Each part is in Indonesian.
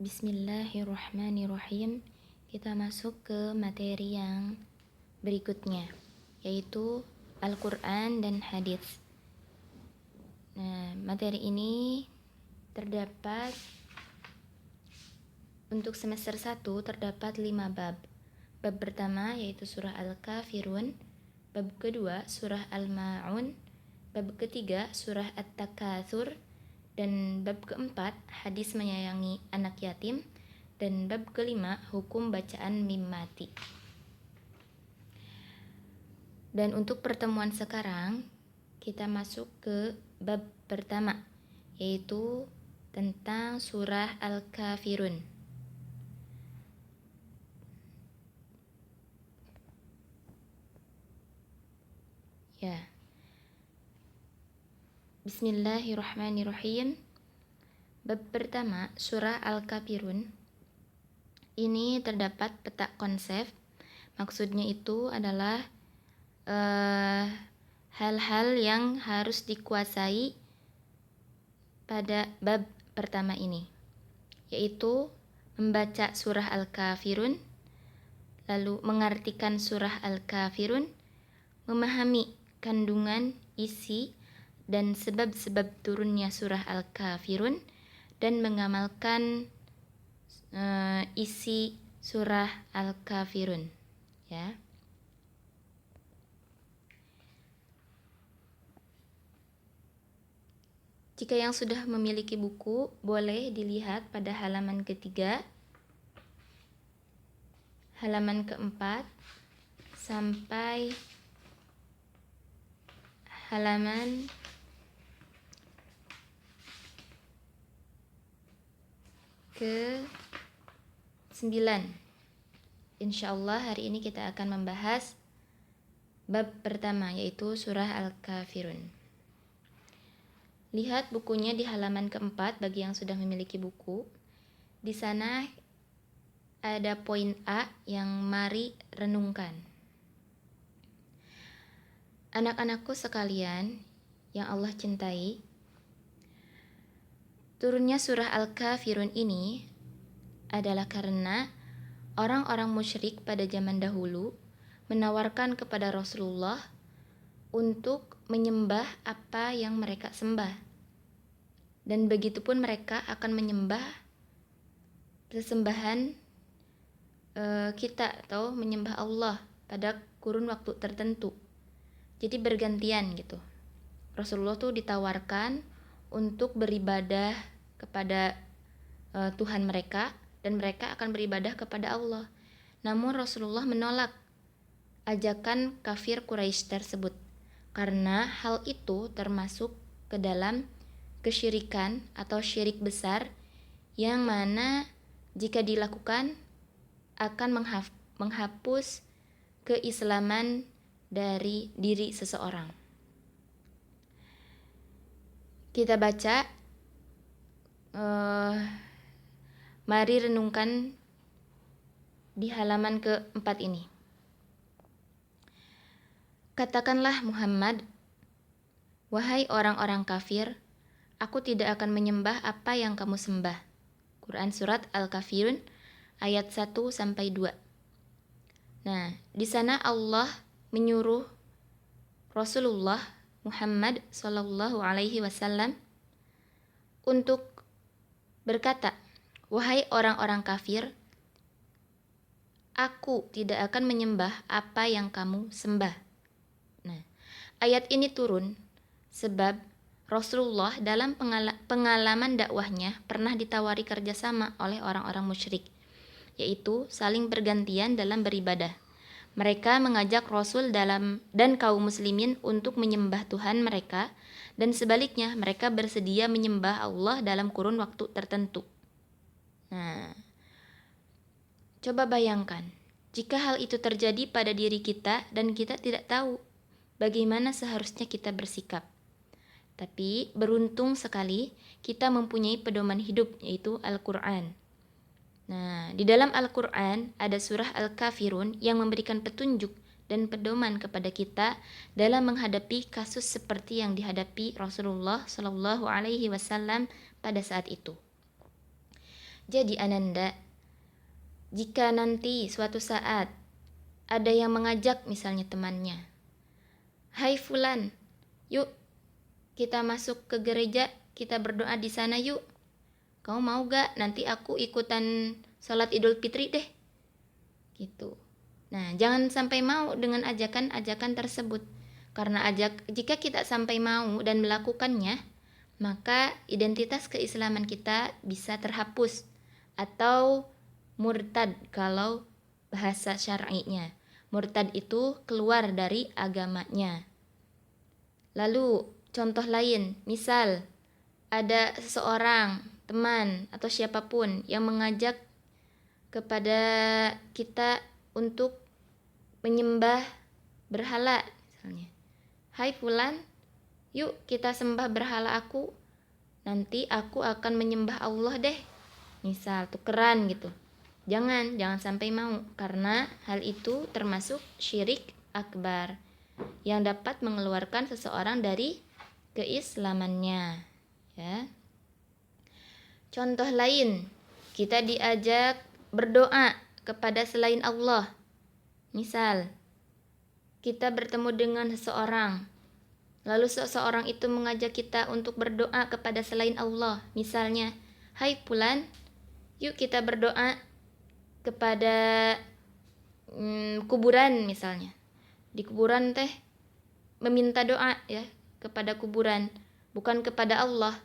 Bismillahirrahmanirrahim. Kita masuk ke materi yang berikutnya, yaitu Al-Quran dan Hadis. Nah, materi ini terdapat untuk semester 1 terdapat 5 bab. Bab pertama yaitu surah Al-Kafirun, bab kedua surah Al-Ma'un, bab ketiga surah At-Takatsur, dan bab keempat hadis menyayangi anak yatim, dan bab kelima hukum bacaan mim mati. Dan untuk pertemuan sekarang kita masuk ke bab pertama, yaitu tentang surah Al-Kafirun. Ya. Bismillahirrahmanirrahim. Bab pertama, surah Al-Kafirun. Ini terdapat peta konsep. Maksudnya itu adalah hal-hal yang harus dikuasai pada bab pertama ini, yaitu membaca surah Al-Kafirun, lalu mengartikan surah Al-Kafirun, memahami kandungan, isi, dan sebab-sebab turunnya surah Al-Kafirun, dan mengamalkan isi surah Al-Kafirun. Ya. Jika yang sudah memiliki buku, boleh dilihat pada halaman ketiga, halaman keempat, sampai halaman ke-9. Insyaallah hari ini kita akan membahas bab pertama, yaitu surah Al-Kafirun. Lihat bukunya di halaman keempat bagi yang sudah memiliki buku. Di sana ada poin A yang mari renungkan. Anak-anakku sekalian yang Allah cintai, turunnya surah Al-Kafirun ini adalah karena orang-orang musyrik pada zaman dahulu menawarkan kepada Rasulullah untuk menyembah apa yang mereka sembah. Dan begitupun mereka akan menyembah sesembahan kita atau menyembah Allah pada kurun waktu tertentu. Jadi bergantian gitu. Rasulullah tuh ditawarkan untuk beribadah kepada Tuhan mereka, dan mereka akan beribadah kepada Allah. Namun Rasulullah menolak ajakan kafir Quraisy tersebut, karena hal itu termasuk ke dalam kesyirikan atau syirik besar, yang mana jika dilakukan akan menghapus keislaman dari diri seseorang. Kita baca, mari renungkan di halaman ke-4 ini. Katakanlah Muhammad, wahai orang-orang kafir, aku tidak akan menyembah apa yang kamu sembah. Quran surat Al-Kafirun ayat 1-2. Nah, di sana Allah menyuruh Rasulullah Muhammad SAW untuk berkata, wahai orang-orang kafir, aku tidak akan menyembah apa yang kamu sembah. Nah, ayat ini turun sebab Rasulullah dalam pengalaman dakwahnya pernah ditawari kerjasama oleh orang-orang musyrik, yaitu saling bergantian dalam beribadah. Mereka mengajak Rasul dan kaum muslimin untuk menyembah Tuhan mereka, dan sebaliknya mereka bersedia menyembah Allah dalam kurun waktu tertentu. Nah, coba bayangkan, jika hal itu terjadi pada diri kita dan kita tidak tahu bagaimana seharusnya kita bersikap. Tapi beruntung sekali kita mempunyai pedoman hidup, yaitu Al-Quran. Nah, di dalam Al-Quran ada surah Al-Kafirun yang memberikan petunjuk dan pedoman kepada kita dalam menghadapi kasus seperti yang dihadapi Rasulullah SAW pada saat itu. Jadi Ananda, jika nanti suatu saat ada yang mengajak misalnya temannya, "Hai Fulan, yuk kita masuk ke gereja, kita berdoa di sana yuk. Kamu mau gak? Nanti aku ikutan sholat Idul Fitri deh." Gitu. Nah, jangan sampai mau dengan ajakan-ajakan tersebut. Karena jika kita sampai mau dan melakukannya, maka identitas keislaman kita bisa terhapus atau murtad kalau bahasa syar'inya. Murtad itu keluar dari agamanya. Lalu contoh lain, misal ada seseorang, teman atau siapapun yang mengajak kepada kita untuk menyembah berhala misalnya. "Hai Fulan, yuk kita sembah berhala aku. Nanti aku akan menyembah Allah deh." Misal tukeran gitu. Jangan sampai mau, karena hal itu termasuk syirik akbar yang dapat mengeluarkan seseorang dari keislamannya, ya. Contoh lain, kita diajak berdoa kepada selain Allah. Misal, kita bertemu dengan seseorang, lalu seseorang itu mengajak kita untuk berdoa kepada selain Allah. Misalnya, "Hai Fulan, yuk kita berdoa kepada kuburan," misalnya. Di kuburan teh meminta doa ya kepada kuburan, bukan kepada Allah.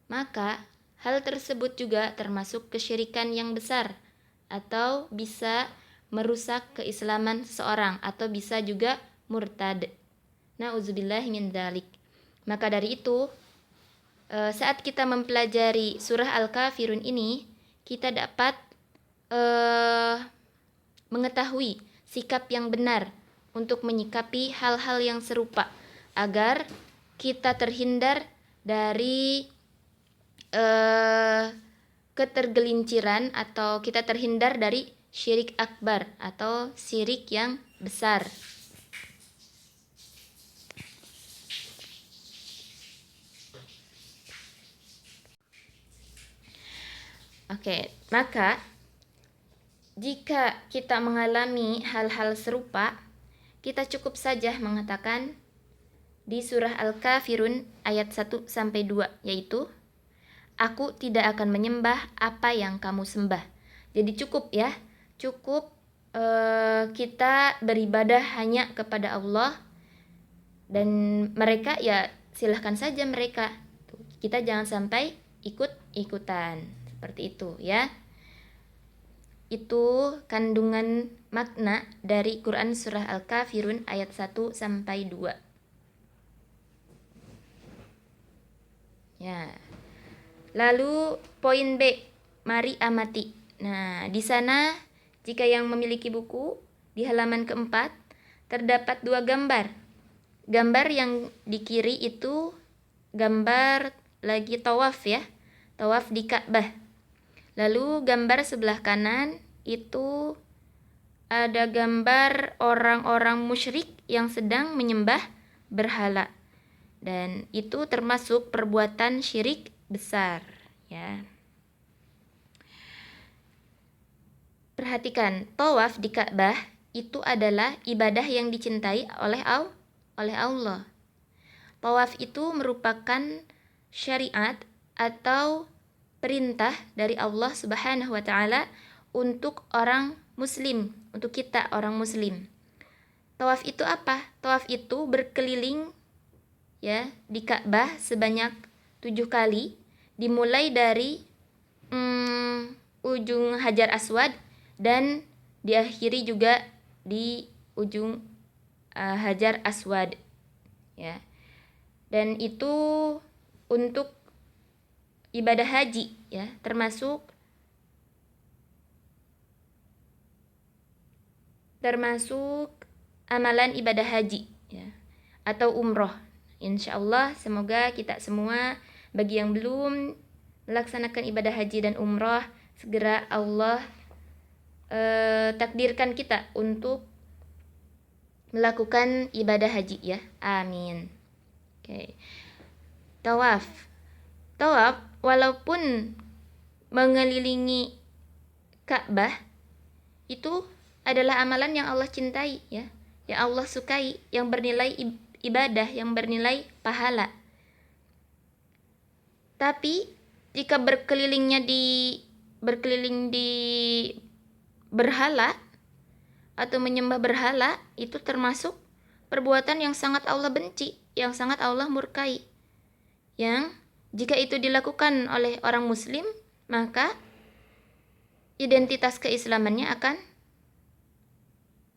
Maka hal tersebut juga termasuk kesyirikan yang besar atau bisa merusak keislaman seseorang atau bisa juga murtad. Nauzubillah min dzalik. Maka dari itu, saat kita mempelajari surah Al-Kafirun ini, kita dapat mengetahui sikap yang benar untuk menyikapi hal-hal yang serupa agar kita terhindar dari ketergelinciran atau kita terhindar dari syirik akbar atau syirik yang besar. Oke, maka jika kita mengalami hal-hal serupa, kita cukup saja mengatakan di surah Al-Kafirun ayat 1 sampai 2, yaitu, "Aku tidak akan menyembah apa yang kamu sembah." Jadi cukup ya, cukup kita beribadah hanya kepada Allah, dan mereka ya silahkan saja mereka. Kita jangan sampai ikut-ikutan seperti itu ya. Itu kandungan makna dari Quran surah Al-Kafirun ayat 1 sampai 2. Ya. Lalu poin B, mari amati. Nah, di sana jika yang memiliki buku di halaman keempat terdapat 2 gambar. Gambar yang di kiri itu gambar lagi tawaf ya, tawaf di Ka'bah. Lalu gambar sebelah kanan itu ada gambar orang-orang musyrik yang sedang menyembah berhala. Dan itu termasuk perbuatan syirik besar ya. Perhatikan, tawaf di Ka'bah itu adalah ibadah yang dicintai oleh Allah. Tawaf itu merupakan syariat atau perintah dari Allah Subhanahu wa taala untuk orang muslim, untuk kita orang muslim. Tawaf itu apa? Tawaf itu berkeliling ya di Ka'bah sebanyak 7 kali, dimulai dari ujung Hajar Aswad dan diakhiri juga di ujung Hajar Aswad ya. Dan itu untuk ibadah haji ya, termasuk amalan ibadah haji ya, atau umroh. Insyaallah semoga kita semua, bagi yang belum melaksanakan ibadah haji dan umroh, segera Allah takdirkan kita untuk melakukan ibadah haji ya. Amin. Oke. Tawaf walaupun mengelilingi Ka'bah itu adalah amalan yang Allah cintai, ya, yang Allah sukai, yang bernilai ibadah, yang bernilai pahala. Tapi jika berkeliling di berhala atau menyembah berhala, itu termasuk perbuatan yang sangat Allah benci, yang sangat Allah murkai. Yang jika itu dilakukan oleh orang muslim, maka identitas keislamannya akan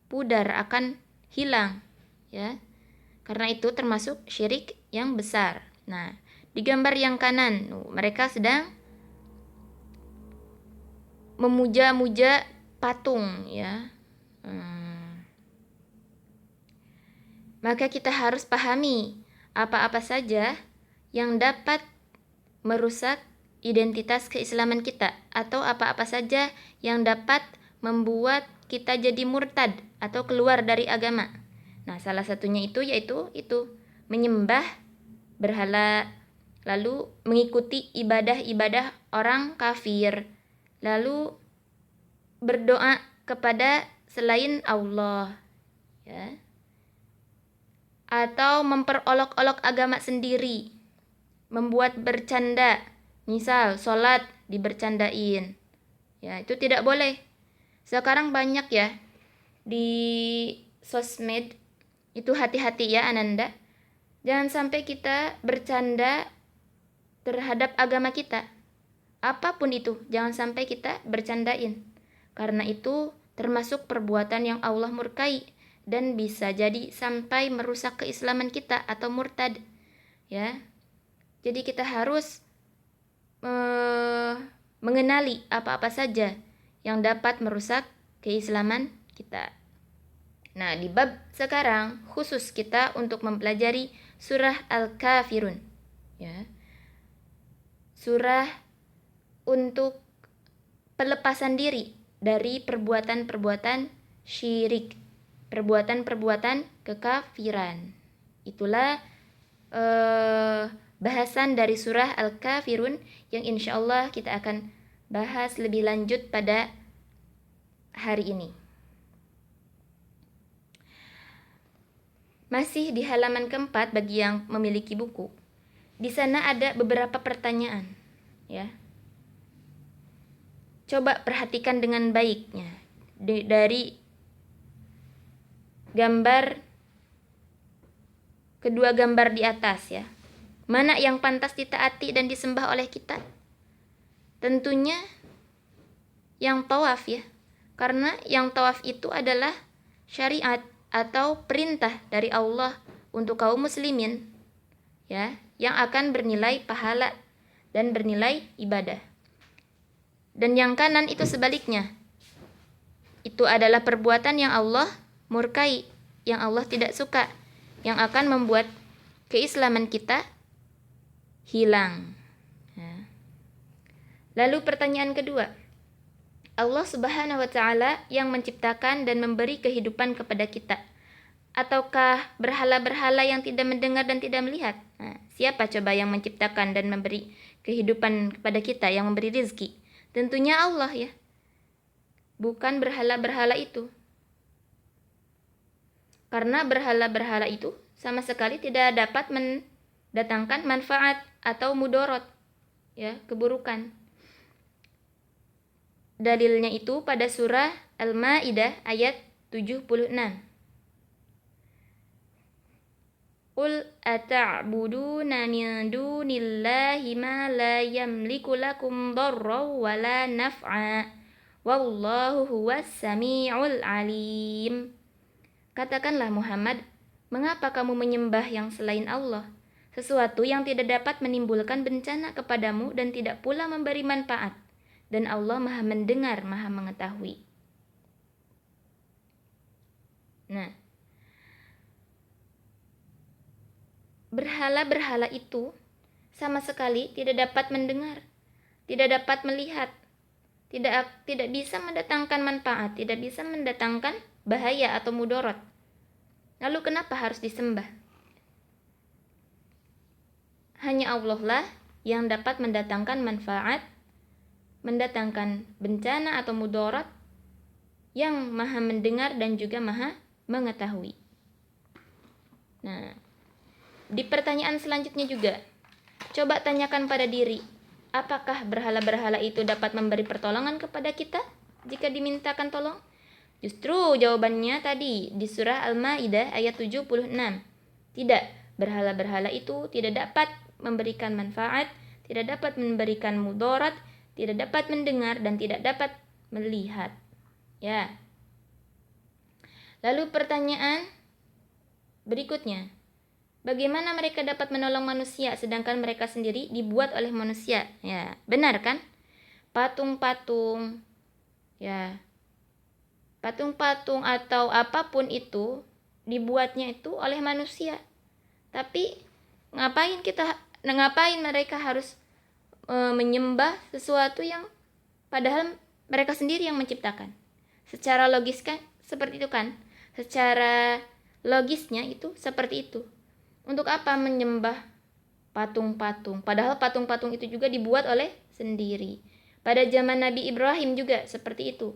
pudar, akan hilang, ya. Karena itu termasuk syirik yang besar. Nah, di gambar yang kanan, mereka sedang memuja-muja patung, ya. Maka kita harus pahami apa-apa saja yang dapat merusak identitas keislaman kita, atau apa-apa saja yang dapat membuat kita jadi murtad atau keluar dari agama. Nah, salah satunya yaitu menyembah berhala, lalu mengikuti ibadah-ibadah orang kafir, lalu berdoa kepada selain Allah, ya, atau memperolok-olok agama sendiri, membuat bercanda, misal sholat dibercandain, ya, itu tidak boleh. Sekarang banyak ya di sosmed, itu hati-hati ya Ananda, jangan sampai kita bercanda terhadap agama kita, apapun itu jangan sampai kita bercandain, karena itu termasuk perbuatan yang Allah murkai dan bisa jadi sampai merusak keislaman kita atau murtad, ya. Jadi kita harus mengenali apa-apa saja yang dapat merusak keislaman kita. Nah, di bab sekarang khusus kita untuk mempelajari surah Al-Kafirun, ya. Surah untuk pelepasan diri dari perbuatan-perbuatan syirik, perbuatan-perbuatan kekafiran. Itulah bahasan dari surah Al-Kafirun yang insya Allah kita akan bahas lebih lanjut pada hari ini. Masih di halaman keempat bagi yang memiliki buku. Di sana ada beberapa pertanyaan, ya. Coba perhatikan dengan baiknya dari kedua gambar di atas, ya. Mana yang pantas ditaati dan disembah oleh kita? Tentunya yang tawaf, ya. Karena yang tawaf itu adalah syariat atau perintah dari Allah untuk kaum muslimin, ya, yang akan bernilai pahala dan bernilai ibadah. Dan yang kanan itu sebaliknya. Itu adalah perbuatan yang Allah murkai, yang Allah tidak suka, yang akan membuat keislaman kita hilang. Ya. Lalu pertanyaan kedua, Allah Subhanahu wa Ta'ala yang menciptakan dan memberi kehidupan kepada kita, ataukah berhala-berhala yang tidak mendengar dan tidak melihat? Nah, siapa coba yang menciptakan dan memberi kehidupan kepada kita, yang memberi rezeki? Tentunya Allah, ya. Bukan berhala-berhala itu. Karena berhala-berhala itu sama sekali tidak dapat mendatangkan manfaat atau mudorot, ya, keburukan. Dalilnya itu pada surah Al-Maidah ayat 76. Qul ata'buduna min dunillahi ma la yamliku lakum darran wa la naf'a wallahu huwas sami'ul alim. Katakanlah Muhammad, mengapa kamu menyembah yang selain Allah, sesuatu yang tidak dapat menimbulkan bencana kepadamu dan tidak pula memberi manfaat, dan Allah Maha mendengar, Maha mengetahui. Nah, berhala-berhala itu sama sekali tidak dapat mendengar, tidak dapat melihat, tidak bisa mendatangkan manfaat, tidak bisa mendatangkan bahaya atau mudorot. Lalu kenapa harus disembah? Hanya Allah lah yang dapat mendatangkan manfaat mendatangkan bencana atau mudarat, yang maha mendengar dan juga maha mengetahui. Nah, di pertanyaan selanjutnya juga, coba tanyakan pada diri, apakah berhala-berhala itu dapat memberi pertolongan kepada kita jika dimintakan tolong? Justru jawabannya tadi di surah Al-Maidah ayat 76. Tidak, berhala-berhala itu tidak dapat memberikan manfaat, tidak dapat memberikan mudarat, tidak dapat mendengar dan tidak dapat melihat. Ya. Lalu pertanyaan berikutnya, bagaimana mereka dapat menolong manusia sedangkan mereka sendiri dibuat oleh manusia? Ya, benar kan? Patung-patung, ya, patung-patung atau apapun itu dibuatnya itu oleh manusia. Tapi ngapain mereka harus menyembah sesuatu yang padahal mereka sendiri yang menciptakan? Secara logis kan seperti itu kan? Secara logisnya itu seperti itu. Untuk apa menyembah patung-patung? Padahal patung-patung itu juga dibuat oleh sendiri. Pada zaman Nabi Ibrahim juga seperti itu.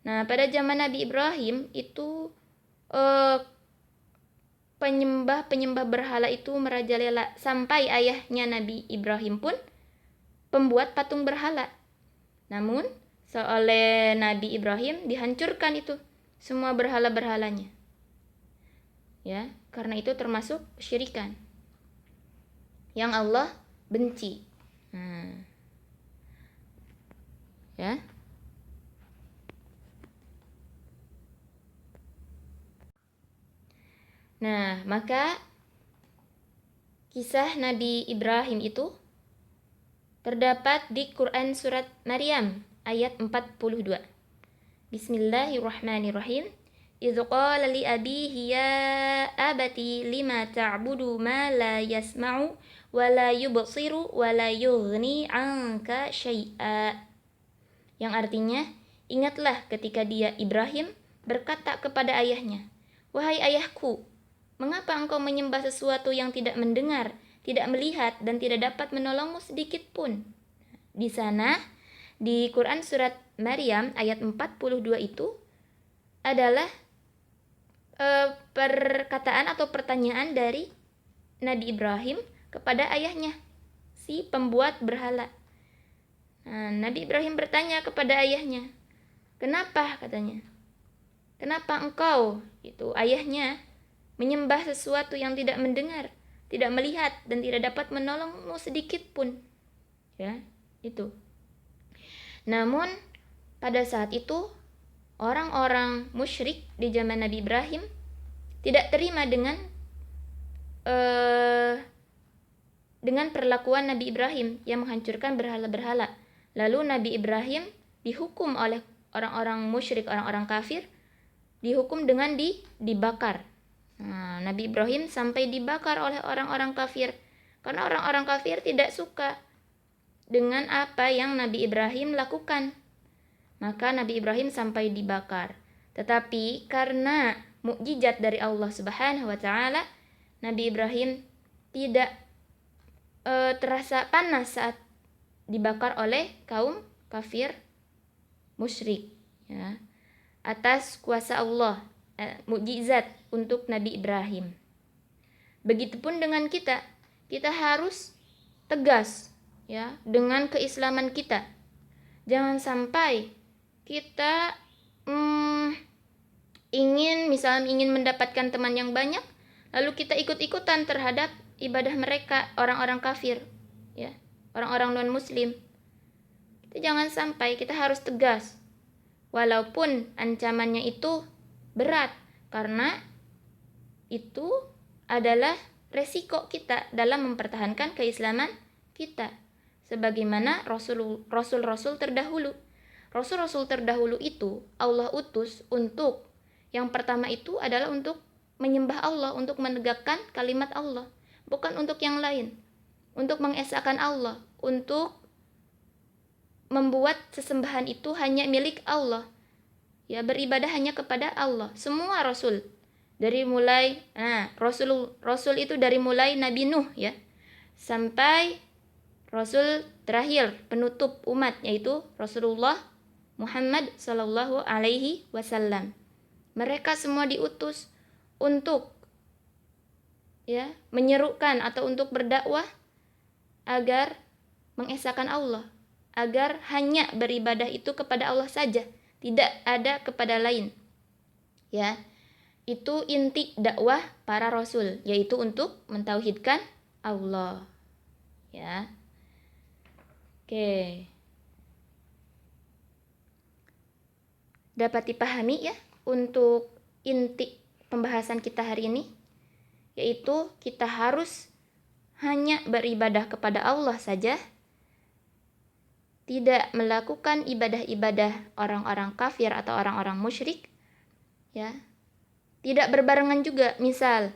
Nah, pada zaman Nabi Ibrahim itu penyembah berhala itu merajalela sampai ayahnya Nabi Ibrahim pun pembuat patung berhala. Namun, oleh Nabi Ibrahim dihancurkan itu semua berhala-berhalanya. Ya, karena itu termasuk kesyirikan yang Allah benci. Ya. Nah, maka kisah Nabi Ibrahim itu terdapat di Quran surat Maryam ayat 42. Bismillahirrahmanirrahim. Idz qala li abihi ya abati lima ta'budu ma la yasma'u wa la yubsiru wa la yughni 'anka syai'a. Yang artinya, ingatlah ketika dia Ibrahim berkata kepada ayahnya, "Wahai ayahku, mengapa engkau menyembah sesuatu yang tidak mendengar, tidak melihat, dan tidak dapat menolongmu sedikit pun?" Di sana, di Quran surat Maryam ayat 42 itu adalah perkataan atau pertanyaan dari Nabi Ibrahim kepada ayahnya, si pembuat berhala. Nah, Nabi Ibrahim bertanya kepada ayahnya, "Kenapa?" katanya. "Kenapa engkau?" Itu ayahnya menyembah sesuatu yang tidak mendengar, tidak melihat, dan tidak dapat menolongmu sedikit pun. Ya, itu. Namun pada saat itu orang-orang musyrik di zaman Nabi Ibrahim tidak terima dengan perlakuan Nabi Ibrahim yang menghancurkan berhala-berhala. Lalu Nabi Ibrahim dihukum oleh orang-orang musyrik, orang-orang kafir, dihukum dengan dibakar. Nah, Nabi Ibrahim sampai dibakar oleh orang-orang kafir karena orang-orang kafir tidak suka dengan apa yang Nabi Ibrahim lakukan. Maka Nabi Ibrahim sampai dibakar. Tetapi karena mukjizat dari Allah Subhanahu wa taala, Nabi Ibrahim tidak terasa panas saat dibakar oleh kaum kafir musyrik, ya. Atas kuasa Allah, mukjizat untuk Nabi Ibrahim. Begitupun dengan kita harus tegas, ya, dengan keislaman kita. Jangan sampai kita ingin mendapatkan teman yang banyak, lalu kita ikut-ikutan terhadap ibadah mereka, orang-orang kafir, ya, orang-orang non-muslim. Jangan sampai, kita harus tegas. Walaupun ancamannya itu berat, karena itu adalah resiko kita dalam mempertahankan keislaman kita. Sebagaimana Rasul-Rasul terdahulu. Rasul-Rasul terdahulu itu Allah utus untuk, yang pertama itu adalah untuk menyembah Allah, untuk menegakkan kalimat Allah, bukan untuk yang lain. Untuk mengesahkan Allah, untuk membuat sesembahan itu hanya milik Allah. Ya, beribadah hanya kepada Allah. Semua rasul dari mulai rasul itu dari mulai Nabi Nuh, ya, sampai Rasul terakhir penutup umat, yaitu Rasulullah Muhammad Sallallahu Alaihi Wasallam. Mereka semua diutus untuk menyerukan atau untuk berdakwah agar mengesahkan Allah, agar hanya beribadah itu kepada Allah saja, tidak ada kepada lain. Ya, itu inti dakwah para rasul, yaitu untuk mentauhidkan Allah. Ya. Oke. Dapat dipahami ya untuk inti pembahasan kita hari ini, yaitu kita harus hanya beribadah kepada Allah saja, tidak melakukan ibadah-ibadah orang-orang kafir atau orang-orang musyrik, ya. Tidak berbarengan juga, misal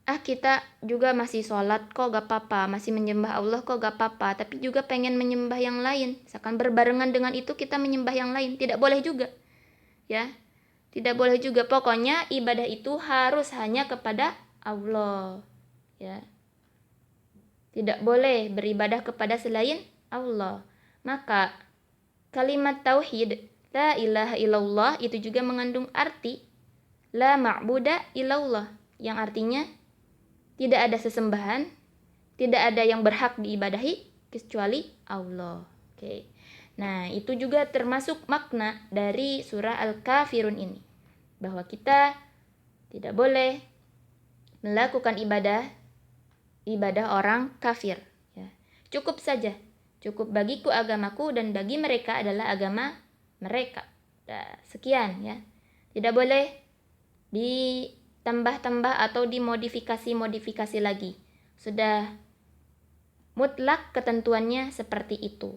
kita juga masih sholat kok gak apa-apa, masih menyembah Allah kok gak apa-apa, tapi juga pengen menyembah yang lain, misalkan berbarengan dengan itu kita menyembah yang lain, tidak boleh juga, ya. Tidak boleh juga. Pokoknya ibadah itu harus hanya kepada Allah, ya. Tidak boleh beribadah kepada selain Allah. Maka kalimat tauhid la ilaha illallah itu juga mengandung arti la ma'buda illallah, yang artinya tidak ada sesembahan, tidak ada yang berhak diibadahi kecuali Allah. Oke. Nah, itu juga termasuk makna dari surah Al-Kafirun ini, bahwa kita tidak boleh melakukan ibadah orang kafir, ya. Cukup saja, cukup bagiku agamaku dan bagi mereka adalah agama mereka. Nah, sekian ya. Tidak boleh ditambah-tambah atau dimodifikasi lagi. Sudah mutlak ketentuannya seperti itu.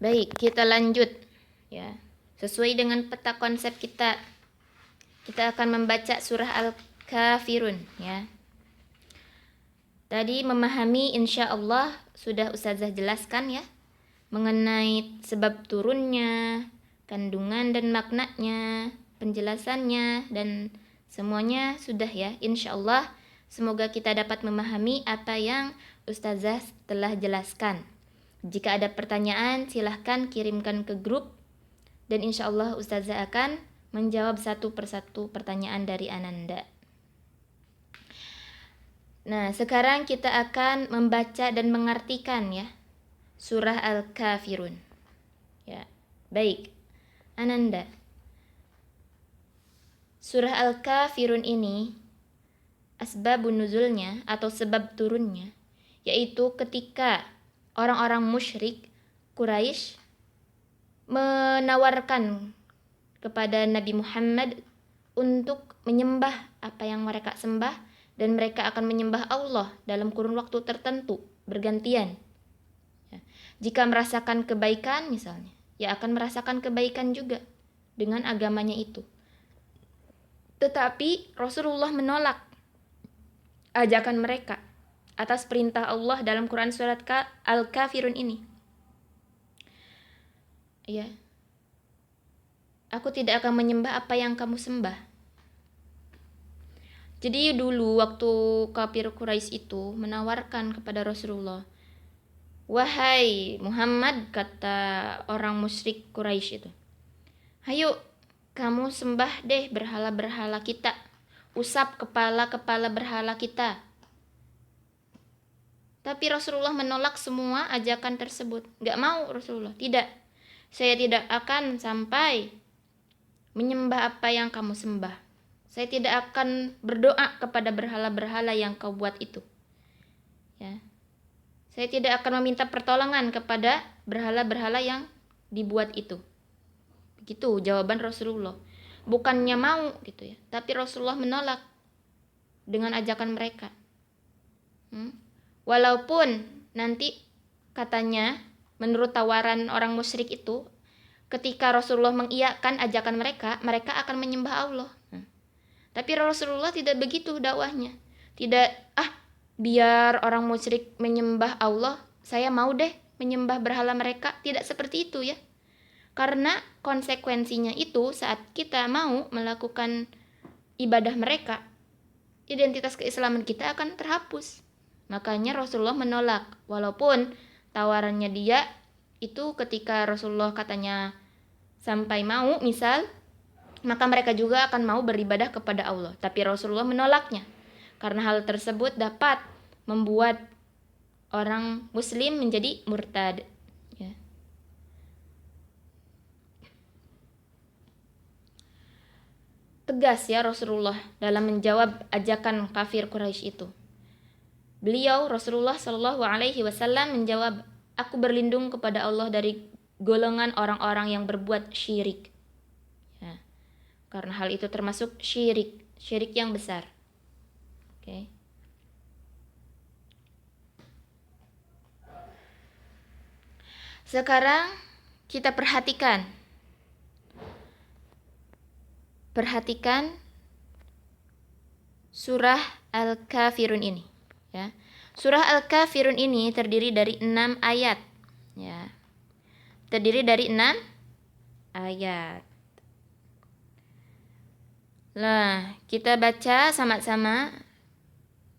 Baik, kita lanjut ya. Sesuai dengan peta konsep kita akan membaca surah Al-Kafirun ya. Tadi memahami insya Allah sudah Ustazah jelaskan ya, mengenai sebab turunnya, kandungan dan maknanya, penjelasannya, dan semuanya sudah ya. Insya Allah semoga kita dapat memahami apa yang Ustazah telah jelaskan. Jika ada pertanyaan silahkan kirimkan ke grup, dan insya Allah Ustazah akan menjawab satu persatu pertanyaan dari Ananda. Nah, sekarang kita akan membaca dan mengartikan ya surah Al-Kafirun. Ya, baik. Ananda. Surah Al-Kafirun ini asbabun nuzulnya atau sebab turunnya yaitu ketika orang-orang musyrik Quraisy menawarkan kepada Nabi Muhammad untuk menyembah apa yang mereka sembah, dan mereka akan menyembah Allah dalam kurun waktu tertentu bergantian. Jika merasakan kebaikan misalnya, ya akan merasakan kebaikan juga dengan agamanya itu. Tetapi Rasulullah menolak ajakan mereka atas perintah Allah dalam Quran surat Al-Kafirun ini. Ya. Aku tidak akan menyembah apa yang kamu sembah. Jadi dulu waktu kafir Quraisy itu menawarkan kepada Rasulullah, wahai Muhammad, kata orang musyrik Quraisy itu, ayo kamu sembah deh berhala-berhala kita, usap kepala-kepala berhala kita. Tapi Rasulullah menolak semua ajakan tersebut. Gak mau Rasulullah, tidak. Saya tidak akan sampai menyembah apa yang kamu sembah. Saya tidak akan berdoa kepada berhala-berhala yang kau buat itu. Ya. Saya tidak akan meminta pertolongan kepada berhala-berhala yang dibuat itu. Begitu jawaban Rasulullah. Bukannya mau gitu ya, tapi Rasulullah menolak dengan ajakan mereka. Walaupun nanti katanya menurut tawaran orang musyrik itu, ketika Rasulullah mengiyakan ajakan mereka, mereka akan menyembah Allah. Tapi Rasulullah tidak begitu dakwahnya. Tidak, biar orang musyrik menyembah Allah, saya mau deh menyembah berhala mereka. Tidak seperti itu ya. Karena konsekuensinya itu saat kita mau melakukan ibadah mereka, identitas keislaman kita akan terhapus. Makanya Rasulullah menolak, walaupun tawarannya dia itu ketika Rasulullah katanya sampai mau misal, maka mereka juga akan mau beribadah kepada Allah. Tapi Rasulullah menolaknya karena hal tersebut dapat membuat orang muslim menjadi murtad, ya. Tegas ya Rasulullah dalam menjawab ajakan kafir Quraisy itu. Beliau Rasulullah Shallallahu Alaihi Wasallam menjawab, aku berlindung kepada Allah dari golongan orang-orang yang berbuat syirik, ya. Karena hal itu termasuk syirik yang besar. Oke. Sekarang kita perhatikan surah Al-Kafirun ini, ya. Surah Al-Kafirun ini terdiri dari 6 ayat, ya. Terdiri dari 6 ayat. Nah, kita baca sama-sama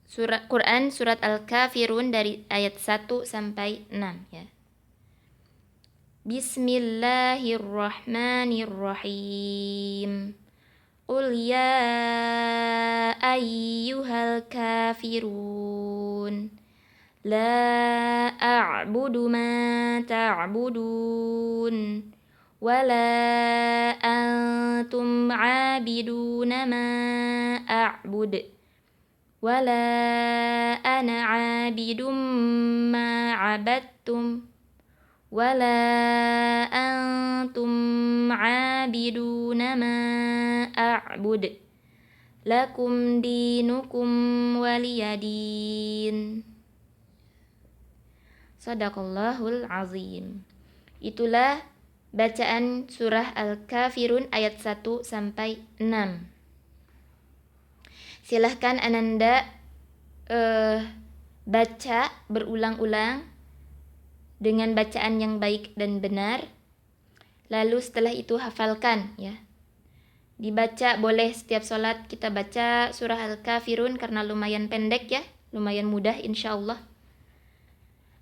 surat Al-Kafirun dari ayat 1 sampai 6, ya. Bismillahirrahmanirrahim. Qul ya ayyuhal kafirun la a'budu ma ta'budun wala antum 'abiduna ma a'bud wala ana 'abidum ma 'abadtum wala antum 'abiduna ma a'bud lakum dinukum waliyadin. Sadaqallahul azim. Itulah bacaan surah Al-Kafirun ayat 1 sampai 6. Silahkan Ananda baca berulang-ulang dengan bacaan yang baik dan benar. Lalu setelah itu hafalkan, ya. Dibaca boleh setiap sholat kita baca surah Al-Kafirun karena lumayan pendek, ya, lumayan mudah insyaallah.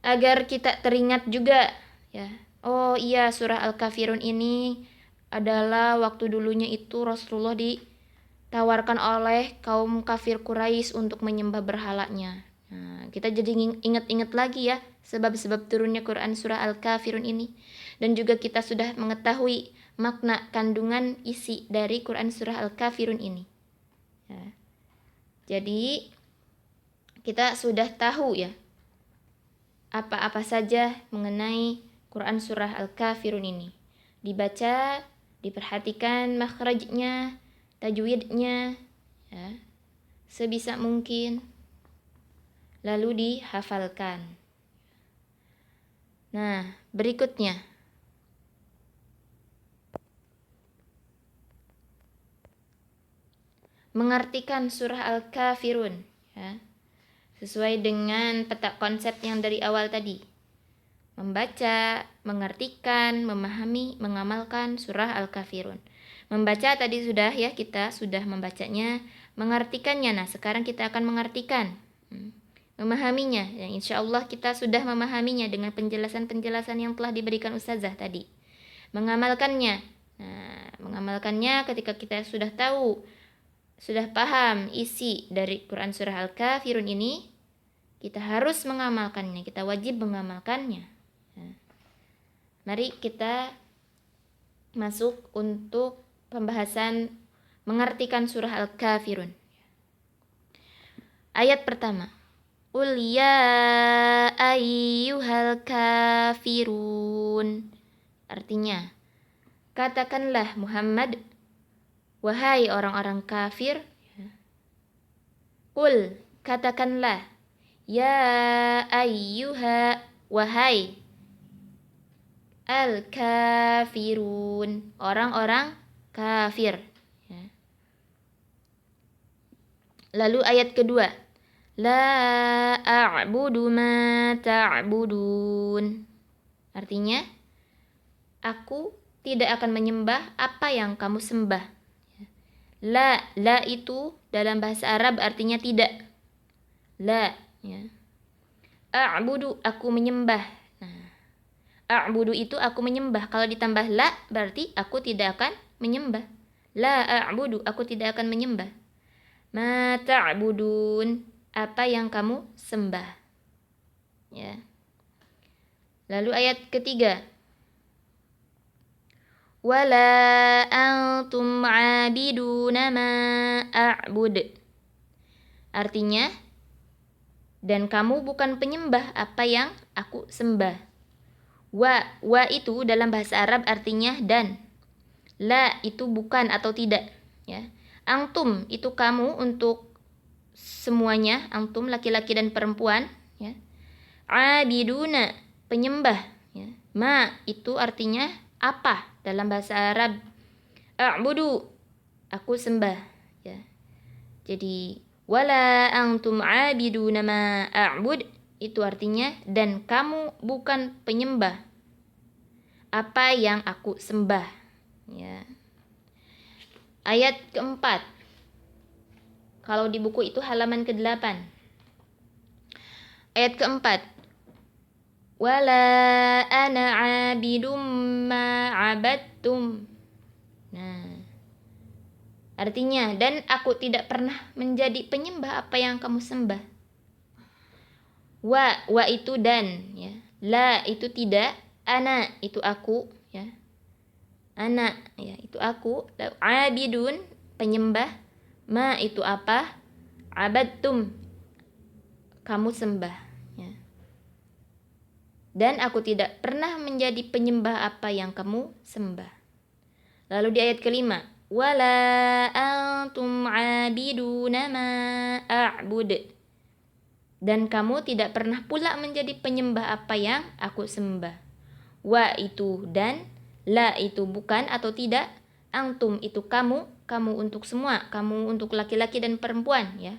Agar kita teringat juga, ya. Oh iya, surah Al-Kafirun ini adalah waktu dulunya itu Rasulullah ditawarkan oleh kaum kafir Quraisy untuk menyembah berhalanya. Nah, kita jadi ingat-ingat lagi ya sebab-sebab turunnya Quran surah Al-Kafirun ini, dan juga kita sudah mengetahui makna kandungan isi dari Quran surah Al-Kafirun ini, ya. Jadi kita sudah tahu ya apa-apa saja mengenai Quran surah Al-Kafirun ini. Dibaca, diperhatikan makhrajnya, tajwidnya, ya, sebisa mungkin, lalu dihafalkan. Nah, berikutnya mengartikan surah Al-Kafirun, ya, sesuai dengan peta konsep yang dari awal tadi. Membaca, mengartikan, memahami, mengamalkan surah Al-Kafirun. Membaca tadi sudah ya, kita sudah membacanya, mengartikannya. Nah, sekarang kita akan mengartikan, memahaminya. Ya, insya Allah kita sudah memahaminya dengan penjelasan-penjelasan yang telah diberikan Ustazah tadi. Mengamalkannya. Nah, mengamalkannya ketika kita sudah tahu, sudah paham isi dari Quran surah Al-Kafirun ini, kita harus mengamalkannya, kita wajib mengamalkannya. Nah, mari kita masuk untuk pembahasan mengartikan surah Al-Kafirun. Ayat pertama. Qul ya ayyuhal kafirun. Artinya, katakanlah Muhammad, wahai orang-orang kafir. Qul, katakanlah, ya ayyuha, wahai al-kafirun, orang-orang kafir. Lalu ayat kedua, la a'budu ma ta'budun. Artinya, aku tidak akan menyembah apa yang kamu sembah. La itu dalam bahasa Arab artinya tidak. La, ya. A'budu, aku menyembah. Nah, a'budu itu aku menyembah. Kalau ditambah la, berarti aku tidak akan menyembah. La a'budu, aku tidak akan menyembah. Ma ta'budun, apa yang kamu sembah. Ya. Lalu ayat ketiga. Wala antum abiduna ma a'bud. Artinya, dan kamu bukan penyembah apa yang aku sembah. Wa itu dalam bahasa Arab artinya dan. La itu bukan atau tidak. Ya. Antum itu kamu untuk semuanya, antum laki-laki dan perempuan. Ya. Abiduna penyembah. Ya. Ma itu artinya apa dalam bahasa Arab. A'budu, aku sembah. Ya. Jadi wala antum abiduna ma a'bud itu artinya dan kamu bukan penyembah apa yang aku sembah. Ya. Ayat keempat. Kalau di buku itu halaman ke-8. Ayat keempat. Wala ana abidum ma abadtum. Nah, artinya dan aku tidak pernah menjadi penyembah apa yang kamu sembah. Wa itu dan, ya. La itu tidak, ana itu aku, ya. Ana, ya, itu aku. Abidun penyembah, ma itu apa? Abadtum kamu sembah, ya. Dan aku tidak pernah menjadi penyembah apa yang kamu sembah. Lalu di ayat kelima, wala antum abiduna ma a'bud. Dan kamu tidak pernah pula menjadi penyembah apa yang aku sembah. Wa itu dan, la itu bukan atau tidak, antum itu kamu, kamu untuk semua, kamu untuk laki-laki dan perempuan, ya.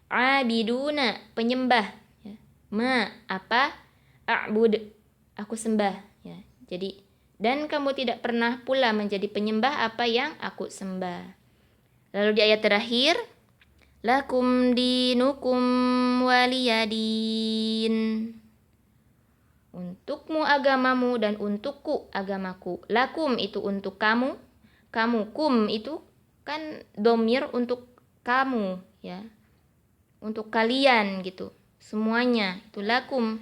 Abiduna penyembah, ya. Ma apa? A'bud aku sembah, ya. Jadi dan kamu tidak pernah pula menjadi penyembah apa yang aku sembah. Lalu di ayat terakhir, lakum dinukum waliyadin. Untukmu agamamu dan untukku agamaku. Lakum itu untuk kamu, kamu. Kum itu kan domir untuk kamu, ya. Untuk kalian gitu. Semuanya itu lakum.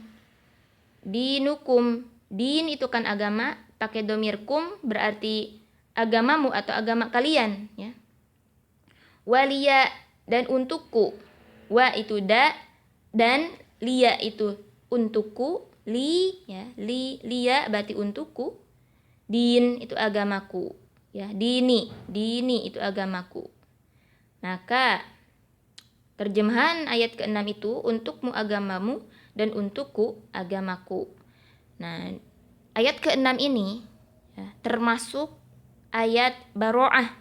Dinukum, din itu kan agama, pakai domir kum berarti agamamu atau agama kalian, ya. Waliya dan untukku, wa itu da dan liya itu untukku, li, ya, liya berarti untukku, din itu agamaku, ya, dini itu agamaku. Maka terjemahan ayat ke-6 itu untukmu agamamu dan untukku agamaku. Nah, ayat ke-6 ini, ya, termasuk ayat baro'ah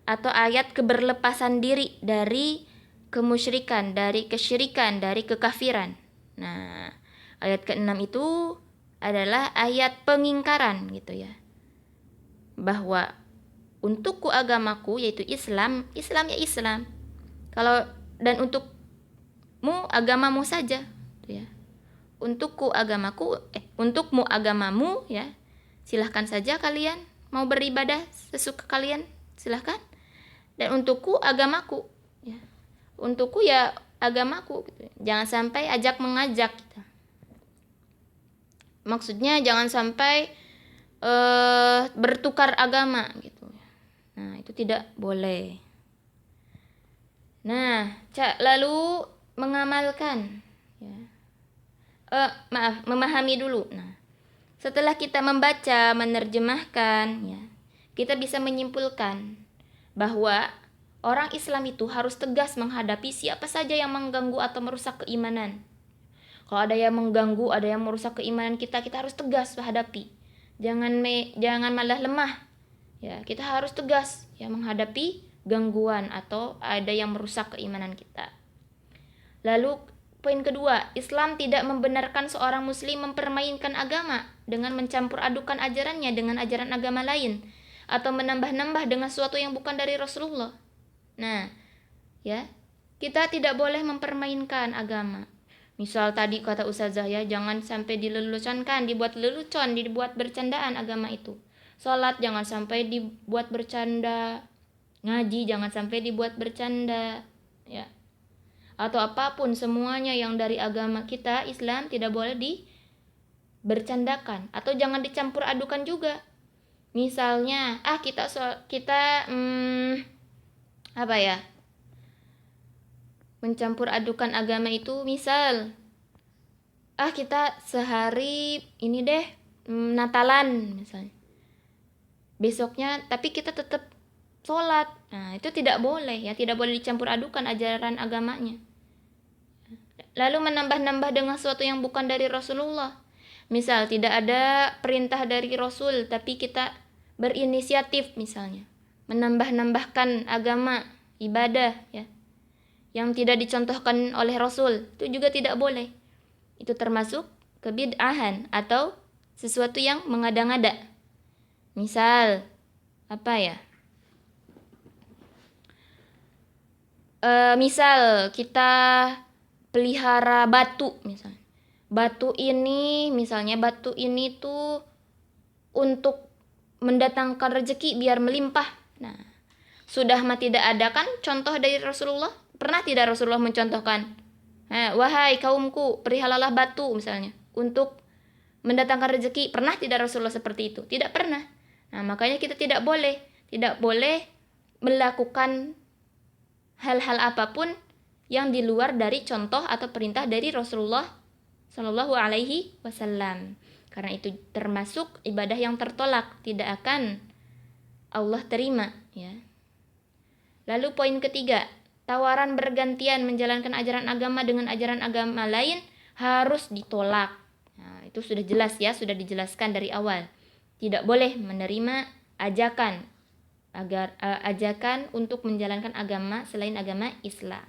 atau ayat keberlepasan diri dari kemusyrikan, dari kesyirikan, dari kekafiran. Nah, ayat ke-6 itu adalah ayat pengingkaran gitu, ya. Bahwa untukku agamaku yaitu Islam, Islam ya Islam. Kalau dan untukmu agamamu saja, gitu, ya. Untukku agamaku, untukmu agamamu, ya. Silahkan saja kalian mau beribadah sesuka kalian, silahkan. Dan untukku agamaku, ya. Untukku ya agamaku, gitu. Jangan sampai ajak mengajak, gitu. Maksudnya jangan sampai bertukar agama, gitu. Nah, itu tidak boleh. Nah, lalu mengamalkan, ya. Memahami dulu. Nah, setelah kita membaca, menerjemahkan, ya, kita bisa menyimpulkan bahwa orang Islam itu harus tegas menghadapi siapa saja yang mengganggu atau merusak keimanan. Kalau ada yang mengganggu, ada yang merusak keimanan kita, kita harus tegas menghadapi. Jangan malah lemah. Ya, kita harus tegas, ya, menghadapi gangguan atau ada yang merusak keimanan kita. Lalu poin kedua, Islam tidak membenarkan seorang muslim mempermainkan agama dengan mencampur adukan ajarannya dengan ajaran agama lain atau menambah-nambah dengan sesuatu yang bukan dari Rasulullah. Nah, ya, kita tidak boleh mempermainkan agama. Misal tadi kata Ustazah ya, jangan sampai dileluconkan, dibuat lelucon, dibuat bercandaan agama itu. Salat jangan sampai dibuat bercanda, ngaji jangan sampai dibuat bercanda, ya. Atau apapun semuanya yang dari agama kita Islam tidak boleh dibercandakan atau jangan dicampur adukan juga. Misalnya, kita apa ya? Mencampur adukan agama itu misal kita sehari ini deh Natalan misalnya. Besoknya tapi kita tetap sholat. Nah, itu tidak boleh ya, tidak boleh dicampur adukan ajaran agamanya. Lalu menambah-nambah dengan sesuatu yang bukan dari Rasulullah. Misal tidak ada perintah dari Rasul tapi kita berinisiatif misalnya menambah-nambahkan agama, ibadah ya, yang tidak dicontohkan oleh Rasul, itu juga tidak boleh. Itu termasuk kebid'ahan atau sesuatu yang mengada-ngada. Misal apa ya? Misal kita pelihara batu misalnya. Batu ini tuh untuk mendatangkan rezeki biar melimpah. Nah, sudah tidak ada kan contoh dari Rasulullah? Pernah tidak Rasulullah mencontohkan? Wahai kaumku, peliharalah batu misalnya untuk mendatangkan rezeki. Pernah tidak Rasulullah seperti itu? Tidak pernah. Nah, makanya kita tidak boleh melakukan hal-hal apapun yang di luar dari contoh atau perintah dari Rasulullah Shallallahu Alaihi Wasallam. Karena itu termasuk ibadah yang tertolak, tidak akan Allah terima. Ya. Lalu poin ketiga, tawaran bergantian menjalankan ajaran agama dengan ajaran agama lain harus ditolak. Nah, itu sudah jelas ya, sudah dijelaskan dari awal. Tidak boleh menerima ajakan untuk menjalankan agama selain agama Islam.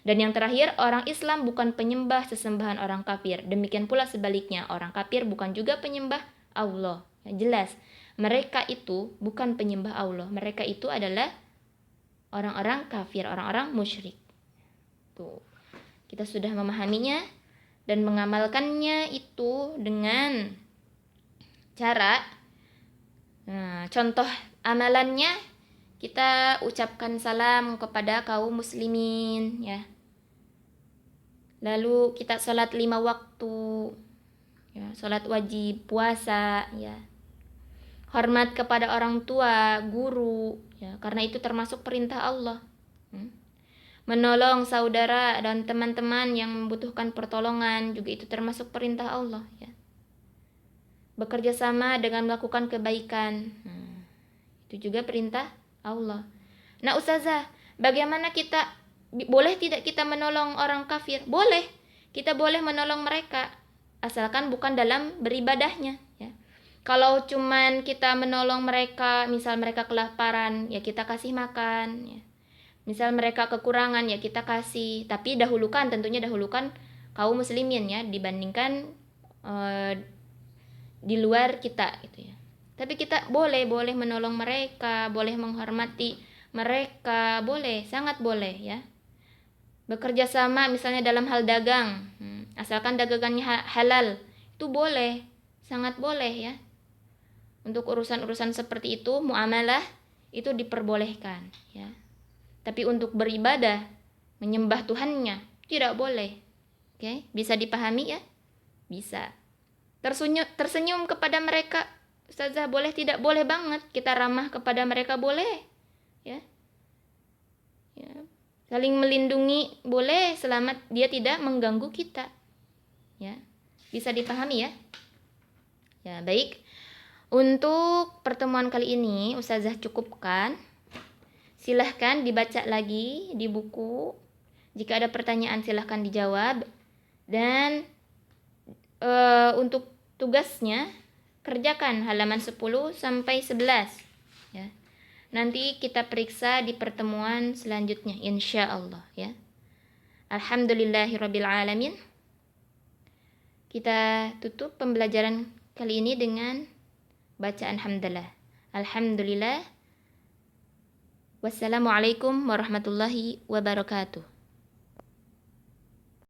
Dan yang terakhir, orang Islam bukan penyembah sesembahan orang kafir. Demikian pula sebaliknya, orang kafir bukan juga penyembah Allah. Ya, jelas, mereka itu bukan penyembah Allah. Mereka itu adalah orang-orang kafir, orang-orang musyrik. Tuh, kita sudah memahaminya dan mengamalkannya itu dengan cara, contoh amalannya kita ucapkan salam kepada kaum muslimin, ya. Lalu kita sholat 5 waktu, ya, sholat wajib, puasa, ya. Hormat kepada orang tua, guru, ya, karena itu termasuk perintah Allah. Menolong saudara dan teman-teman yang membutuhkan pertolongan juga itu termasuk perintah Allah, ya. Bekerja sama dengan melakukan kebaikan, itu juga perintah Allah. Nah, Ustazah, bagaimana boleh tidak kita menolong orang kafir? Boleh, kita boleh menolong mereka, asalkan bukan dalam beribadahnya, ya. Kalau cuman kita menolong mereka, misal mereka kelaparan, ya kita kasih makan, ya. Misal mereka kekurangan, ya kita kasih, tapi tentunya dahulukan kaum muslimin, ya, dibandingkan di luar kita, gitu ya. Tapi kita boleh menolong mereka, boleh menghormati mereka, boleh, sangat boleh, ya. Bekerja sama misalnya dalam hal dagang, asalkan dagangannya halal, itu boleh, sangat boleh, ya. Untuk urusan-urusan seperti itu, muamalah itu diperbolehkan, ya. Tapi untuk beribadah, menyembah Tuhannya, tidak boleh. Oke, bisa dipahami ya? Bisa. Tersenyum kepada mereka, Ustazah, boleh tidak? Boleh banget. Kita ramah kepada mereka, boleh, ya. Ya. Saling melindungi boleh, selamat dia tidak mengganggu kita, ya. Bisa dipahami ya? Ya, baik. Untuk pertemuan kali ini Ustazah cukupkan. Silahkan dibaca lagi di buku. Jika ada pertanyaan silahkan dijawab. Dan untuk tugasnya kerjakan halaman 10 sampai 11, ya. Nanti kita periksa di pertemuan selanjutnya insyaallah, ya. Alhamdulillahirabbil alamin. Kita tutup pembelajaran kali ini dengan bacaan hamdalah. Alhamdulillah Wassalamualaikum warahmatullahi wabarakatuh.